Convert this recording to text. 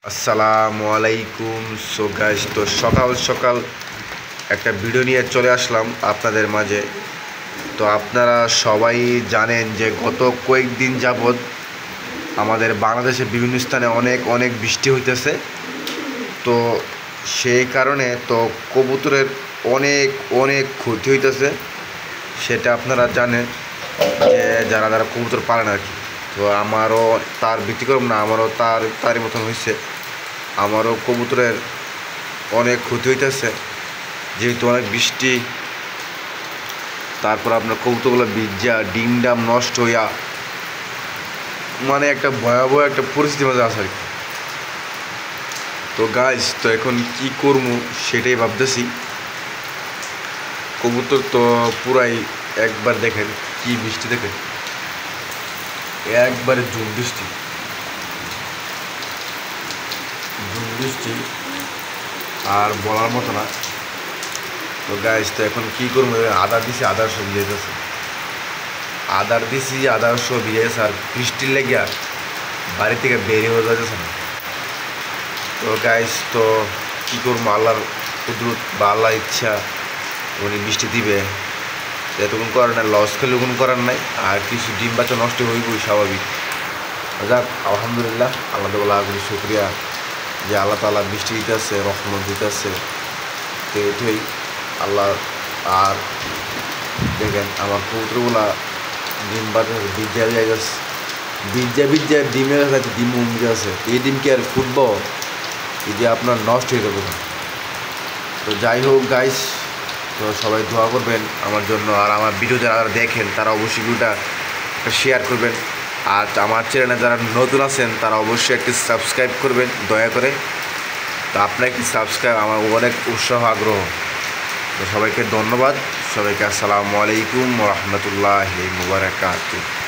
আসসালামু আলাইকুম। So guys, তো সকাল সকাল একটা ভিডিও নিয়ে চলে আসলাম আপনাদের মাঝে। তো আপনারা সবাই জানেন যে গত কয়েকদিন যাবৎ আমাদের বাংলাদেশে বিভিন্ন স্থানে অনেক অনেক বৃষ্টি হইতেছে। তো সেই কারণে তো কবুতরের অনেক অনেক ক্ষতি হইতেছে, সেটা আপনারা জানেন যে যারা যারা কবুতর পালেন আর কি। তো আমারও তার ব্যতিক্রম না, আমারও তারই মতন হয়েছে। আমারও কবুতরের অনেক ক্ষতি হইতেছে, যেহেতু অনেক বৃষ্টি। তারপর আপনার কবুতরগুলো ভিজা ডিম ডাম নষ্ট হইয়া মানে একটা ভয়াবহ একটা পরিস্থিতির মধ্যে আছে আর কি। তো গাইজ, তো এখন কি করবো সেটাই ভাবতেছি। কবুতর তো পুরাই একবার দেখেন কি বৃষ্টি, দেখেন একবারে ঝুম বৃষ্টি আর বলার মতো না। তো গাইজ, তো এখন কি করবো, আদার দিছি, আদার সব ভিজাইতেছে, আদার দিছি, আদার সব ভিজাইছে। আর বৃষ্টির লেগে বাড়ি থেকে বেরিয়ে হয়ে যাচ্ছে না। তো গাইজ, তো কী করবো, আল্লাহর কুদরত বা আল্লাহর ইচ্ছা, উনি বৃষ্টি দিবে, এতক্ষণ করার নাই, লস খেলে কোনো করার নাই। আর কিছু ডিম বাচ্চা নষ্ট হইবই স্বাভাবিক। যাক, আলহামদুলিল্লাহ, আল্লাহ তাআলা কোনো শুকরিয়া যে আল্লাহ তাআলা বৃষ্টি দিতেছে, রহমত দিতেছে। তো এটাই আল্লাহ। আর দেখেন আমার কবুতরগুলা ডিম বাচ্চা ভিজা হয়ে গেছে, ভিজা ডিমের কাছে ডিম উমে আছে। এই ডিম কি আর ফুটবো? যদি আপনার নষ্ট হয়ে যাবে। তো যাই হোক গাইস, তো সবাই দোয়া করবেন আমার জন্য। আর আমার ভিডিও যারা দেখেন তারা অবশ্যই ভিডিওটা শেয়ার করবেন। আর আমার চ্যানেলে যারা নতুন আছেন তারা অবশ্যই একটি সাবস্ক্রাইব করবেন দয়া করে। তো আপনার একটি সাবস্ক্রাইব আমার অনেক উৎসাহ আগ্রহ। তো সবাইকে ধন্যবাদ, সবাইকে আসসালামু আলাইকুম ওয়া রাহমাতুল্লাহি ওয়া বারাকাতুহু।